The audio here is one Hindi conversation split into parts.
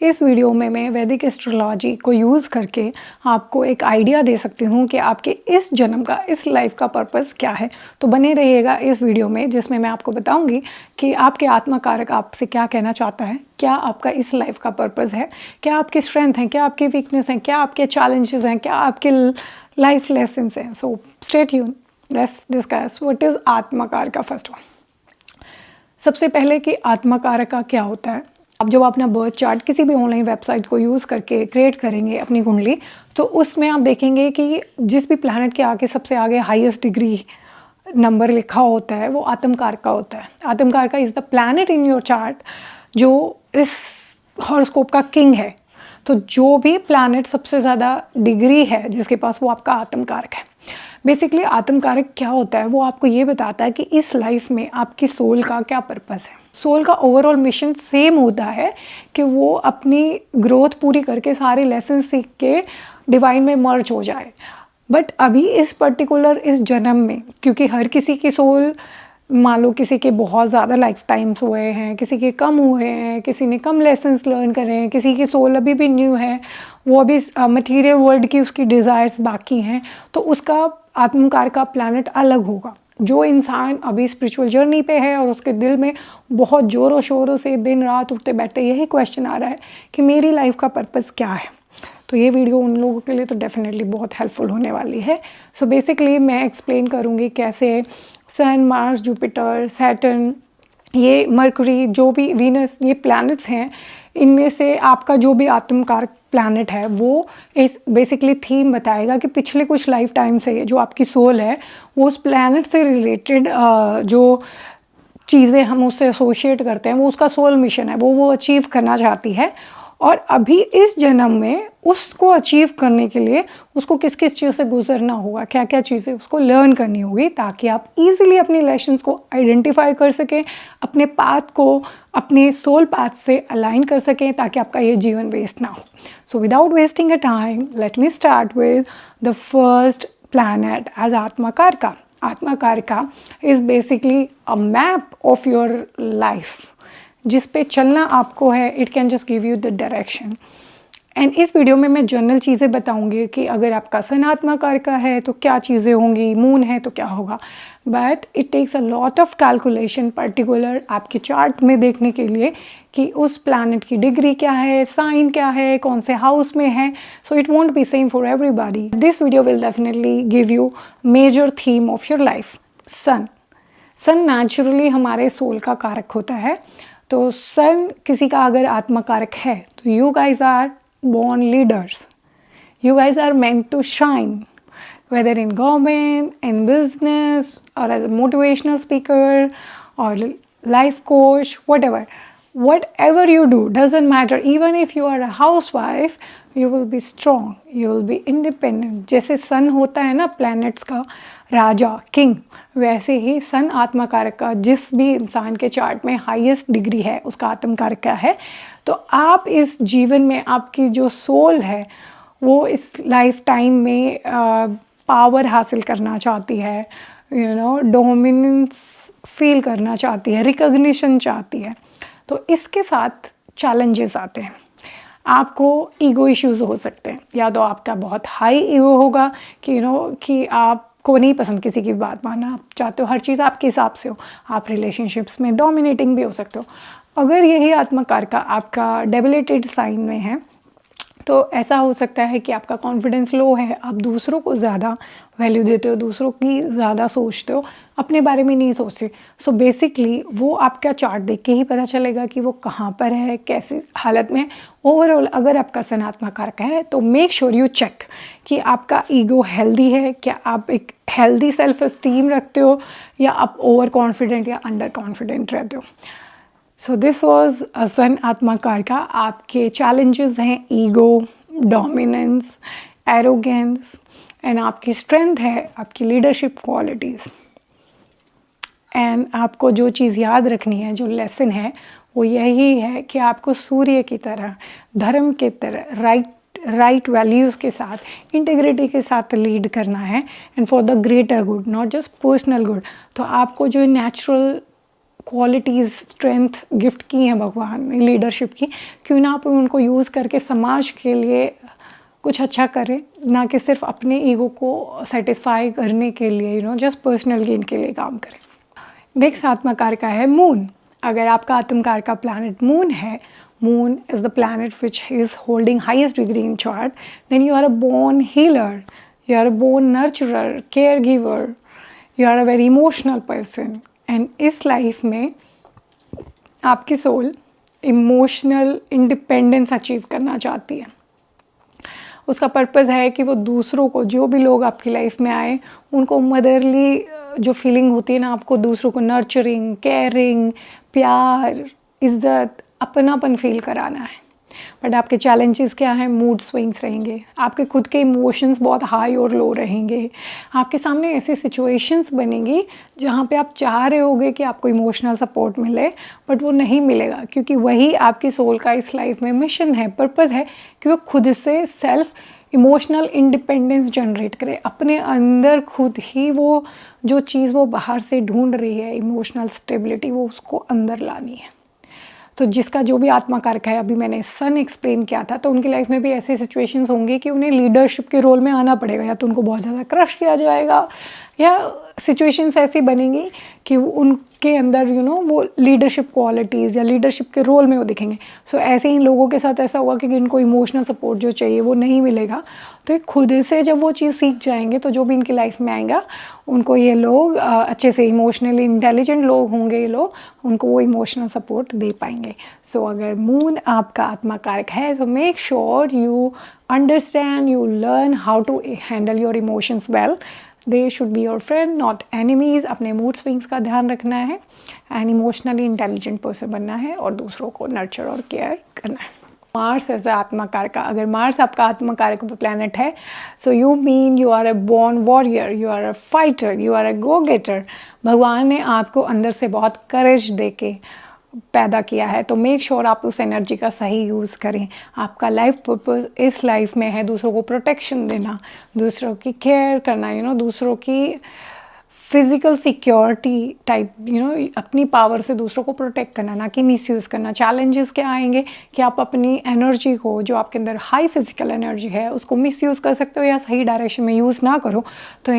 इस वीडियो में मैं वैदिक एस्ट्रोलॉजी को यूज़ करके आपको एक आइडिया दे सकती हूँ कि आपके इस जन्म का, इस लाइफ का पर्पस क्या है। तो बने रहिएगा इस वीडियो में, जिसमें मैं आपको बताऊँगी कि आपके आत्मा कारक आपसे क्या कहना चाहता है, क्या आपका इस लाइफ का पर्पस है, क्या आपकी स्ट्रेंथ है, क्या आपकी वीकनेस है, क्या आपके चैलेंजेस हैं, क्या आपके लाइफ लेसन्स हैं। So stay tune, let's discuss what is आत्मा कारक का। फर्स्ट वन, सबसे पहले कि आत्मा कारक का क्या होता है। अब जब अपना बर्थ चार्ट किसी भी ऑनलाइन वेबसाइट को यूज़ करके क्रिएट करेंगे अपनी कुंडली, तो उसमें आप देखेंगे कि जिस भी प्लैनेट के आगे सबसे आगे हाईएस्ट डिग्री नंबर लिखा होता है वो आत्म कारक का होता है। आत्म कारक is the planet in your chart जो इस हॉरोस्कोप का किंग है। तो जो भी प्लैनेट सबसे ज़्यादा डिग्री है जिसके पास, वो आपका आत्म कारक है। बेसिकली आत्म कारक क्या होता है, वो आपको ये बताता है कि इस लाइफ में आपकी सोल का क्या पर्पस है। सोल का ओवरऑल मिशन सेम होता है कि वो अपनी ग्रोथ पूरी करके सारे लेसन सीख के डिवाइन में मर्ज हो जाए। बट अभी इस पर्टिकुलर इस जन्म में, क्योंकि हर किसी की सोल, मान लो किसी के बहुत ज़्यादा लाइफ टाइम्स हुए हैं, किसी के कम हुए हैं, किसी ने कम लेसन्स लर्न करे हैं, किसी की सोल अभी भी न्यू है, वो अभी मटेरियल वर्ल्ड की उसकी डिज़ायर्स बाकी हैं, तो उसका आत्मकार का प्लैनेट अलग होगा। जो इंसान अभी स्पिरिचुअल जर्नी पे है और उसके दिल में बहुत ज़ोरों शोरों से दिन रात उठते बैठते यही क्वेश्चन आ रहा है कि मेरी लाइफ का पर्पस क्या है, तो ये वीडियो उन लोगों के लिए तो डेफिनेटली बहुत हेल्पफुल होने वाली है। सो बेसिकली मैं एक्सप्लेन करूँगी कैसे सन, मार्स, जुपिटर, सैटर्न, ये मरकरी, जो भी वीनस, ये प्लैनेट्स हैं, इनमें से आपका जो भी आत्मकारक प्लैनेट है वो इस बेसिकली थीम बताएगा कि पिछले कुछ लाइफ टाइम से जो आपकी सोल है वो उस प्लैनेट से रिलेटेड जो चीज़ें हम उससे एसोशिएट करते हैं वो उसका सोल मिशन है, वो अचीव करना चाहती है। और अभी इस जन्म में उसको अचीव करने के लिए उसको किस किस चीज़ से गुजरना होगा, क्या क्या चीज़ें उसको लर्न करनी होगी, ताकि आप इजीली अपनी लेसन्स को आइडेंटिफाई कर सकें, अपने पाथ को अपने सोल पाथ से अलाइन कर सकें, ताकि आपका ये जीवन वेस्ट ना हो। So without wasting a time, let me start with the first planet as atma karaka. Atma karaka is basically a map of your life, जिस पे चलना आपको है। It can just give you the direction. And इस वीडियो में मैं जनरल चीज़ें बताऊंगी कि अगर आपका सन आत्मा कारक का है तो क्या चीज़ें होंगी, मून है तो क्या होगा। But it takes a lot of calculation particular आपके चार्ट में देखने के लिए कि उस प्लैनेट की डिग्री क्या है, साइन क्या है, कौन से हाउस में है। So it won't be same for everybody. This video will definitely give you major theme of your life. Sun naturally हमारे सोल का कारक होता है। तो सन किसी का अगर आत्मा कारक है तो you guys are born leaders. You guys are meant to shine, whether in government, in business, or as a motivational speaker or life coach, whatever. Whatever you do doesn't matter. Even if you are a housewife, you will be strong, you will be independent. जैसे सन होता है ना प्लैनेट्स का राजा, किंग, वैसे ही सन आत्मा कारक का जिस भी इंसान के चार्ट में हाईएस्ट डिग्री है उसका आत्म कारक का है। तो आप इस जीवन में, आपकी जो सोल है वो इस लाइफ टाइम में पावर हासिल करना चाहती है, डोमिनेंस फील करना चाहती है, रिकॉग्निशन चाहती है। तो इसके साथ चैलेंजेस आते हैं। आपको ईगो इश्यूज हो सकते हैं, या तो आपका बहुत हाई ईगो होगा कि कि आपको नहीं पसंद किसी की बात मानना, आप चाहते हो हर चीज़ आपके हिसाब से हो, आप रिलेशनशिप्स में डोमिनेटिंग भी हो सकते हो। अगर यही आत्मा कारक का आपका डेबिलिटेड साइन में है तो ऐसा हो सकता है कि आपका कॉन्फिडेंस लो है, आप दूसरों को ज़्यादा वैल्यू देते हो, दूसरों की ज़्यादा सोचते हो, अपने बारे में नहीं सोचते। सो बेसिकली वो आपका चार्ट देख के ही पता चलेगा कि वो कहाँ पर है, कैसे हालत में। ओवरऑल अगर आपका सन आत्मा कारक है तो मेक श्योर यू चेक कि आपका ईगो हेल्दी है, क्या आप एक हेल्दी सेल्फ एस्टीम रखते हो, या आप ओवर कॉन्फिडेंट या अंडर कॉन्फिडेंट रहते हो। सो दिस वॉज अ सन आत्मा कारक का। आपके चैलेंजेस हैं ईगो, डोमिनेंस, एरोगेंस, एंड आपकी स्ट्रेंथ है आपकी लीडरशिप क्वालिटीज़। एंड आपको जो चीज़ याद रखनी है, जो लेसन है, वो यही है कि आपको सूर्य की तरह, धर्म की तरह, राइट वैल्यूज़ के साथ, इंटीग्रिटी के साथ लीड करना है, and for the greater good, not just personal good. तो आपको जो नेचुरल क्वालिटीज़, स्ट्रेंथ गिफ्ट की हैं भगवान ने लीडरशिप की, क्यों ना आप उनको यूज़ करके समाज के लिए कुछ अच्छा करें, ना कि सिर्फ अपने ईगो को सेटिस्फाई करने के लिए जस्ट पर्सनल गेन के लिए काम करें। नेक्स्ट आत्मा कारक का है मून। अगर आपका आत्म कारक का प्लैनेट मून है, moon is the planet which is holding highest degree in chart, then you are a born healer, you are a born nurturer, care giver, you are a very emotional person. And इस लाइफ में आपकी सोल इमोशनल इंडिपेंडेंस अचीव करना चाहती है। उसका पर्पज़ है कि वो दूसरों को, जो भी लोग आपकी लाइफ में आए, उनको मदरली जो फीलिंग होती है ना, आपको दूसरों को नर्चरिंग, केयरिंग, प्यार, इज़्ज़त, अपनापन फील कराना है। बट आपके चैलेंजेस क्या हैं? मूड स्विंग्स रहेंगे, आपके खुद के इमोशंस बहुत हाई और लो रहेंगे, आपके सामने ऐसी सिचुएशंस बनेंगी जहाँ पे आप चाह रहे होगे कि आपको इमोशनल सपोर्ट मिले, बट वो नहीं मिलेगा, क्योंकि वही आपकी सोल का इस लाइफ में मिशन है, पर्पज़ है कि वो खुद से सेल्फ इमोशनल इंडिपेंडेंस जनरेट करे, अपने अंदर खुद ही वो जो चीज़ वो बाहर से ढूंढ रही है, इमोशनल स्टेबिलिटी, वो उसको अंदर लानी है। तो जिसका जो भी आत्मा कारक है, अभी मैंने सन एक्सप्लेन किया था, तो उनकी लाइफ में भी ऐसे सिचुएशंस होंगे कि उन्हें लीडरशिप के रोल में आना पड़ेगा, या तो उनको बहुत ज़्यादा क्रश किया जाएगा, या सिचुएशंस ऐसी बनेंगी कि उनके अंदर वो लीडरशिप क्वालिटीज़ या लीडरशिप के रोल में वो दिखेंगे। सो ऐसे ही लोगों के साथ ऐसा हुआ कि इनको इमोशनल सपोर्ट जो चाहिए वो नहीं मिलेगा, तो खुद से जब वो चीज़ सीख जाएंगे, तो जो भी इनकी लाइफ में आएगा, उनको ये लोग अच्छे से इमोशनली इंटेलिजेंट लोग होंगे, ये लोग उनको वो इमोशनल सपोर्ट दे पाएंगे। सो अगर मून आपका आत्मा कारक है, तो make sure you understand, you learn how to handle your emotions well. They should be your friend, not enemies. अपने मूड स्विंग्स का ध्यान रखना है, एंड इमोशनली इंटेलिजेंट पर्सन बनना है, और दूसरों को नर्चर और केयर करना है। मार्स एज आत्मा कारक, अगर मार्स आपका आत्मा कारक प्लैनेट है, so you mean you are a born warrior, you are a fighter, you are a go getter. भगवान ने आपको अंदर से बहुत करेज दे के पैदा किया है, तो मेक श्योर आप उस एनर्जी का सही यूज़ करें। आपका लाइफ पर्पस इस लाइफ में है दूसरों को प्रोटेक्शन देना, दूसरों की केयर करना, दूसरों की फिज़िकल सिक्योरिटी टाइप, अपनी पावर से दूसरों को प्रोटेक्ट करना, ना कि मिसयूज़ करना। चैलेंजेस क्या आएंगे कि आप अपनी एनर्जी को, जो आपके अंदर हाई फिजिकल एनर्जी है, उसको मिसयूज़ कर सकते हो, या सही डायरेक्शन में यूज़ ना करो, तो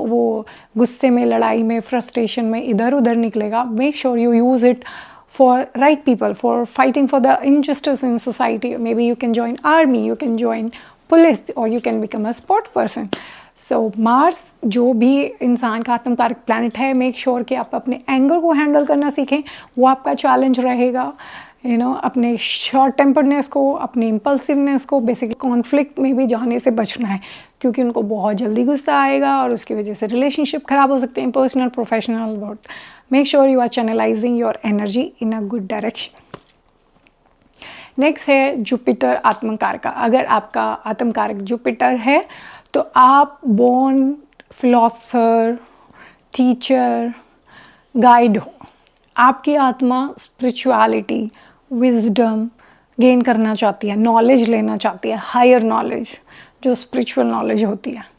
वो गुस्से में, लड़ाई में, फ्रस्ट्रेशन में इधर उधर निकलेगा। Make sure you use it for right people, for fighting for the injustice in society. Maybe you can join army, you can join police, or you can become a sport person. So Mars जो भी इंसान का आत्म कारक प्लैनेट है, मेक श्योर कि आप अपने एंगर को हैंडल करना सीखें, वो आपका चैलेंज रहेगा। अपने शॉर्ट टेम्पर्डनेस को, अपनी इम्पल्सिवनेस को, बेसिकली कॉन्फ्लिक्ट में भी जाने से बचना है, क्योंकि उनको बहुत जल्दी गुस्सा आएगा और उसकी वजह से रिलेशनशिप ख़राब हो सकते हैं, personal, professional work. Make sure you are channelizing your energy in a good direction. Next है जुपिटर आत्म कारक। अगर आपका आत्म कारक जुपिटर है, तो आप बोर्न फिलोसफर, टीचर, गाइड हो। आपकी आत्मा स्पिरिचुअलिटी, विजडम गेन करना चाहती है, नॉलेज लेना चाहती है, हायर नॉलेज, जो स्पिरिचुअल नॉलेज होती है।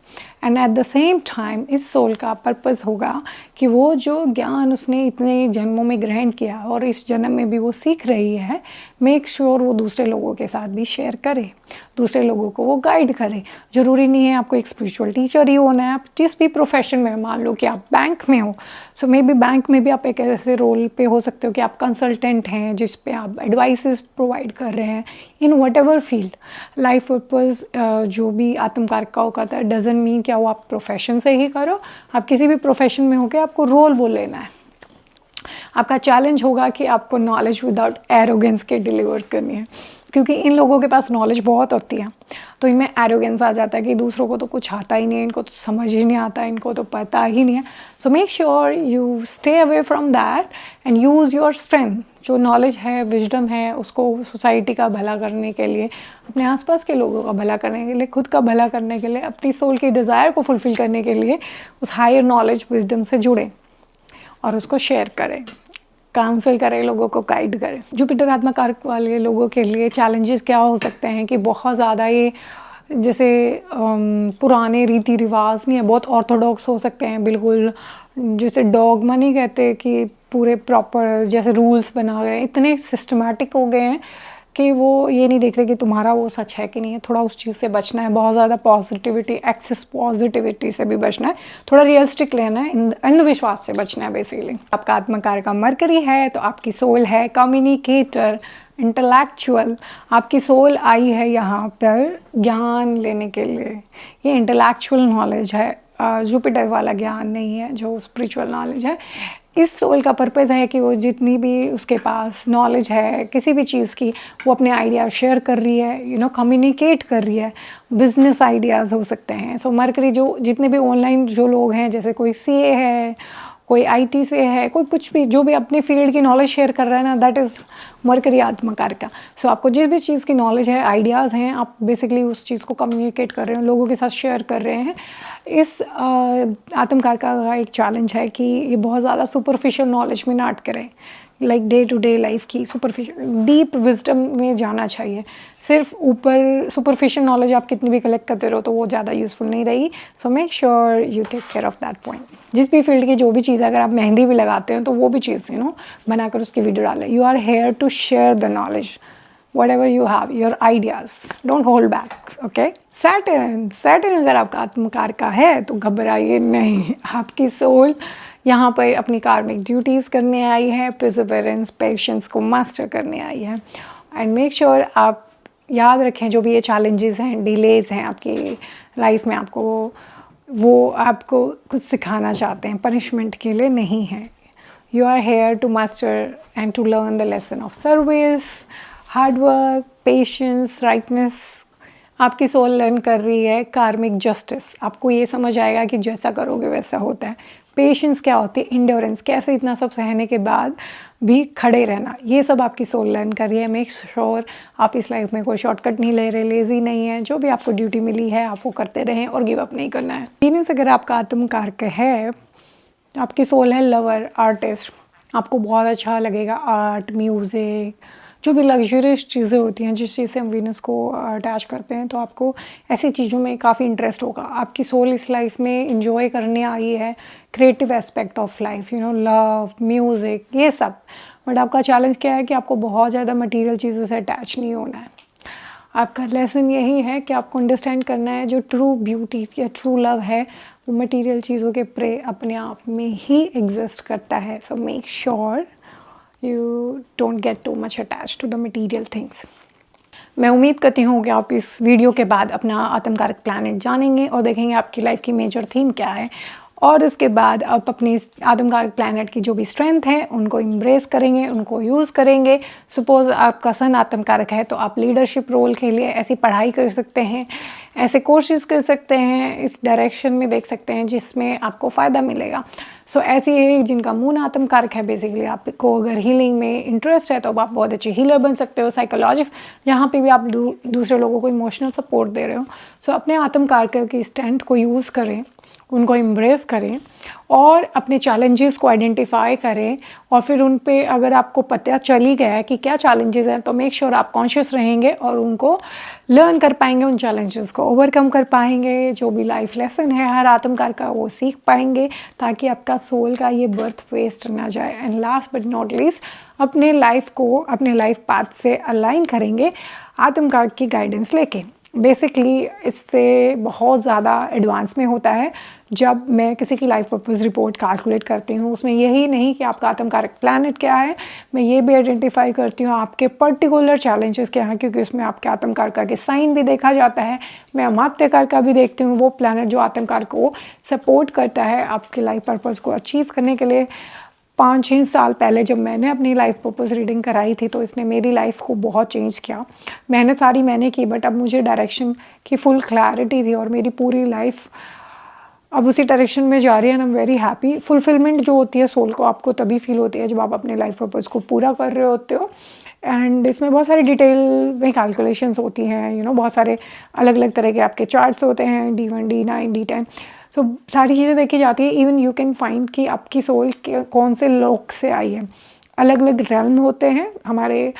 And at the same time इस सोल का पर्पस होगा कि वो जो ज्ञान उसने इतने जन्मों में ग्रहण किया और इस जन्म में भी वो सीख रही है, मेक श्योर वो दूसरे लोगों के साथ भी शेयर करे, दूसरे लोगों को वो गाइड करे। ज़रूरी नहीं है आपको एक स्पिरिचुअल टीचर ही होना है, आप जिस भी प्रोफेशन में, मान लो कि आप बैंक में हो, सो मे बी बैंक में भी आप एक ऐसे रोल पे हो सकते हो कि आप कंसल्टेंट हैं, जिस पे आप एडवाइसेस प्रोवाइड कर रहे हैं in what ever field. Life purpose जो भी आत्म कारक का होता है, डजन मीन क्या वो आप प्रोफेशन से ही करो, आप किसी भी प्रोफेशन में हो के आपको रोल वो लेना है। आपका चैलेंज होगा कि आपको नॉलेज विदाउट एरोगेंस के डिलीवर करनी है, क्योंकि इन लोगों के पास नॉलेज बहुत होती है, तो इनमें एरोगेंस आ जाता है कि दूसरों को तो कुछ आता ही नहीं है, इनको तो समझ ही नहीं आता, इनको तो पता ही नहीं है। सो make sure you stay away from that and use your strength. जो नॉलेज है, विजडम है, उसको सोसाइटी का भला करने के लिए, अपने आसपास के लोगों का भला करने के लिए, खुद का भला करने के लिए, अपनी सोल की डिज़ायर को फुलफ़िल करने के लिए उस हायर नॉलेज, विजडम से जुड़ें और उसको शेयर करें, काउंसिल करें, लोगों को गाइड करें। जुपिटर आत्मा कारक वाले लोगों के लिए चैलेंजेस क्या हो सकते हैं कि बहुत ज़्यादा ये जैसे पुराने रीति रिवाज नहीं है, बहुत ऑर्थोडॉक्स हो सकते हैं, बिल्कुल जैसे डॉगमा नहीं कहते कि पूरे प्रॉपर जैसे रूल्स बना गए, इतने सिस्टमैटिक हो गए हैं कि वो ये नहीं देख रहे कि तुम्हारा वो सच है कि नहीं है। थोड़ा उस चीज़ से बचना है, बहुत ज़्यादा पॉजिटिविटी, एक्सेस पॉजिटिविटी से भी बचना है, थोड़ा रियलिस्टिक लेना है, अंधविश्वास से बचना है बेसिकली। आपका आत्मकार का मरकरी है तो आपकी सोल है कम्युनिकेटर, इंटेलेक्चुअल। आपकी सोल आई है यहाँ पर ज्ञान लेने के लिए। ये इंटेलेक्चुअल नॉलेज है, जुपिटर वाला ज्ञान नहीं है, जो स्पिरिचुअल नॉलेज है। इस सोल का पर्पज़ है कि वो जितनी भी उसके पास नॉलेज है किसी भी चीज़ की, वो अपने आइडिया शेयर कर रही है, कम्युनिकेट कर रही है। बिजनेस आइडियाज़ हो सकते हैं। सो मरकरी जो जितने भी ऑनलाइन जो लोग हैं, जैसे कोई सीए है, कोई आईटी से है, कोई कुछ भी जो भी अपने फील्ड की नॉलेज शेयर कर रहा है ना, दैट इज़ मरकरी आत्मकार का। सो आपको जिस भी चीज़ की नॉलेज है, आइडियाज़ हैं, आप बेसिकली उस चीज़ को कम्युनिकेट कर रहे हैं, लोगों के साथ शेयर कर रहे हैं। इस आत्मकार का एक चैलेंज है कि ये बहुत ज़्यादा सुपरफिशियल नॉलेज में ना अटके रहें, like day to day life की सुपरफिशियल डीप विजडम में जाना चाहिए। सिर्फ ऊपर सुपरफिशियल नॉलेज आप कितनी भी कलेक्ट करते रहो तो वो ज़्यादा यूज़फुल नहीं रहेगी। So make sure you take care of that point. जिस भी फील्ड की जो भी चीज़, अगर आप मेहंदी भी लगाते हैं तो वो भी चीज़ बनाकर उसकी वीडियो डालें। You are here to share the knowledge, whatever you have, your ideas, don't hold back, okay? Saturn अगर आपका आत्मकार का है तो घबराइए नहीं। आपकी सोल यहाँ पर अपनी कार्मिक ड्यूटीज़ करने आई है, परसिवरेंस, पेशेंस को मास्टर करने आई है। एंड मेक श्योर आप याद रखें जो भी ये चैलेंजेस हैं, डिलेज हैं आपकी लाइफ में, वो आपको कुछ सिखाना चाहते हैं, पनिशमेंट के लिए नहीं है। You are here to master and to learn the lesson of service, hard work, patience, righteousness. आपकी सोल लर्न कर रही है कार्मिक जस्टिस। आपको ये समझ आएगा कि जैसा करोगे वैसा होता है। पेशेंस क्या होती है, इंड्योरेंस, कैसे इतना सब सहने के बाद भी खड़े रहना, ये सब आपकी सोल लर्न कर रही है। मेक श्योर आप इस लाइफ में कोई शॉर्टकट नहीं ले रहे, लेजी नहीं है। जो भी आपको ड्यूटी मिली है आप वो करते रहें और गिव अप नहीं करना है। वीनस अगर आपका आत्मकारक है, आपकी सोल है लवर, आर्टिस्ट। आपको बहुत अच्छा लगेगा आर्ट, म्यूज़िक, जो भी लग्जरियस चीज़ें होती हैं, जिस चीज़ से हम वीनस को अटैच करते हैं, तो आपको ऐसी चीज़ों में काफ़ी इंटरेस्ट होगा। आपकी सोल इस लाइफ में इंजॉय करने आई है creative aspect of life, love, music, ये सब। बट आपका चैलेंज क्या है कि आपको बहुत ज़्यादा मटीरियल चीज़ों से अटैच नहीं होना है। आपका लेसन यही है कि आपको अंडरस्टैंड करना है जो ट्रू ब्यूटी या ट्रू लव है, वो मटीरियल चीज़ों के प्रे अपने आप में ही एग्जिस्ट करता है। सो make sure you don't get too much attached to the material things. मैं उम्मीद करती हूँ कि आप इस वीडियो के बाद अपना आत्मकारक प्लैनेट जानेंगे और देखेंगे आपकी लाइफ की मेजर थीम क्या है, और उसके बाद आप अपनी आत्मकारक प्लैनेट की जो भी स्ट्रेंथ है उनको एम्ब्रेस करेंगे, उनको यूज़ करेंगे। सपोज़ आपका सन आत्मकारक है तो आप लीडरशिप रोल के लिए ऐसी पढ़ाई कर सकते हैं, ऐसे कोर्सेज कर सकते हैं, इस डायरेक्शन में देख सकते हैं जिसमें आपको फ़ायदा मिलेगा। सो ऐसी है जिनका मून आत्मकारक है, बेसिकली आपको अगर हीलिंग में इंटरेस्ट है तो आप बहुत अच्छे हीलर बन सकते हो, साइकोलॉजिस्ट, जहाँ पे भी आप दूसरे लोगों को इमोशनल सपोर्ट दे रहे हो। सो अपने आत्मकारक की स्ट्रेंथ को यूज़ करें, उनको एम्ब्रेस करें और अपने चैलेंजेस को आइडेंटिफाई करें, और फिर उन पे अगर आपको पता चल ही गया है कि क्या चैलेंजेस हैं तो मेक श्योर आप कॉन्शियस रहेंगे और उनको लर्न कर पाएंगे, उन चैलेंजेस को ओवरकम कर पाएंगे। जो भी लाइफ लेसन है हर आत्मकार का वो सीख पाएंगे, ताकि आपका सोल का ये बर्थ वेस्ट ना जाए। And last but not least, अपने लाइफ को अपने लाइफ पाथ से अलाइन करेंगे आत्मकार की गाइडेंस लेके। बेसिकली इससे बहुत ज़्यादा एडवांस में होता है जब मैं किसी की लाइफ पर्पस रिपोर्ट कैलकुलेट करती हूँ। उसमें यही नहीं कि आपका आत्मकारक प्लैनेट क्या है, मैं ये भी आइडेंटिफाई करती हूँ आपके पर्टिकुलर चैलेंजेस क्या हैं, क्योंकि उसमें आपके आत्मकारक के साइन भी देखा जाता है। मैं अमात्यकार का भी देखती हूँ, वो प्लैनेट जो आत्मकारक को सपोर्ट करता है आपके लाइफ पर्पस को अचीव करने के लिए। 5-6 साल पहले जब मैंने अपनी लाइफ पर्पस रीडिंग कराई थी तो इसने मेरी लाइफ को बहुत चेंज किया। मेहनत सारी मैंने की, बट अब मुझे डायरेक्शन की फुल क्लैरिटी थी और मेरी पूरी लाइफ अब उसी डायरेक्शन में जा रही है। And I am very happy. Fulfilment जो होती है सोल को, आपको तभी फील होती है जब आप अपने लाइफ पर्पस को पूरा कर रहे होते हो। एंड इसमें बहुत सारी डिटेल में कैलकुलेशंस होती हैं, बहुत सारे अलग अलग तरह के आपके चार्ट्स होते हैं, D1, D9, D10। सो सारी चीज़ें देखी जाती है। इवन यू कैन फाइंड कि आपकी सोल कौन से लोक से आई है। अलग अलग रेल्म होते हैं हमारे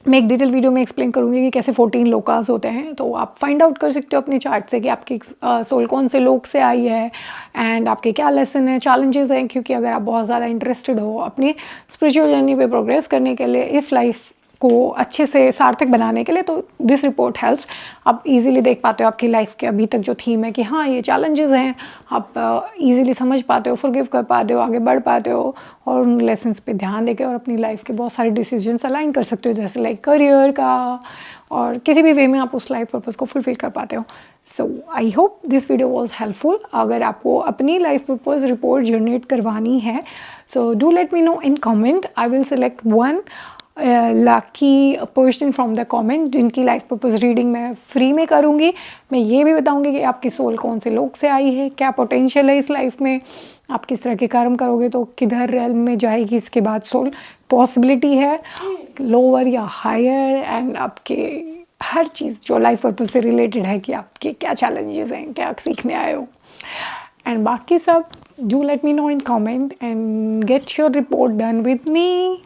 मैं एक डिटेल वीडियो में एक्सप्लेन करूँगी कि कैसे 14 लोकास होते हैं, तो आप फाइंड आउट कर सकते हो अपने चार्ट से कि आपकी सोल कौन से लोक से आई है एंड आपके क्या लेसन है, चैलेंजेस हैं। क्योंकि अगर आप बहुत ज़्यादा इंटरेस्टेड हो अपनी स्पिरिचुअल जर्नी पे प्रोग्रेस करने के लिए, इस लाइफ को अच्छे से सार्थक बनाने के लिए, तो दिस रिपोर्ट हेल्प्स। आप इजीली देख पाते हो आपकी लाइफ के अभी तक जो थीम है कि हाँ ये चैलेंजेस हैं, आप इजीली समझ पाते हो, फॉरगिव कर पाते हो, आगे बढ़ पाते हो और उन लेसन्स पे ध्यान देके और अपनी लाइफ के बहुत सारे डिसीजंस अलाइन कर सकते हो, जैसे लाइक करियर का, और किसी भी वे में आप उस लाइफ पर्पस को फुलफिल कर पाते हो। So I hope this video was helpful. अगर आपको अपनी लाइफ पर्पस रिपोर्ट जनरेट करवानी है, so do let me know in comment. I will select one lucky person from the comment जिनकी लाइफ पर्पस रीडिंग मैं फ्री में करूँगी। मैं ये भी बताऊँगी कि आपकी सोल कौन से लोग से आई है, क्या पोटेंशियल है इस लाइफ में, आप किस तरह के कर्म करोगे तो किधर रेल्म में जाएगी इसके बाद सोल, पॉसिबिलिटी है लोअर या हायर, एंड आपके हर चीज़ जो लाइफ पर्पस से रिलेटेड है कि आपके क्या चैलेंजेस हैं, क्या सीखने आए हो, एंड बाकी सब do let me know in comment and get your report done with me.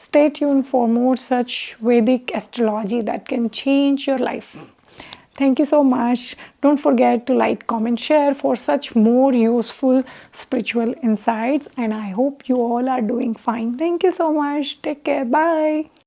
Stay tuned for more such Vedic astrology that can change your life. Thank you so much. Don't forget to like, comment, share for such more useful spiritual insights. And I hope you all are doing fine. Thank you so much. Take care. Bye.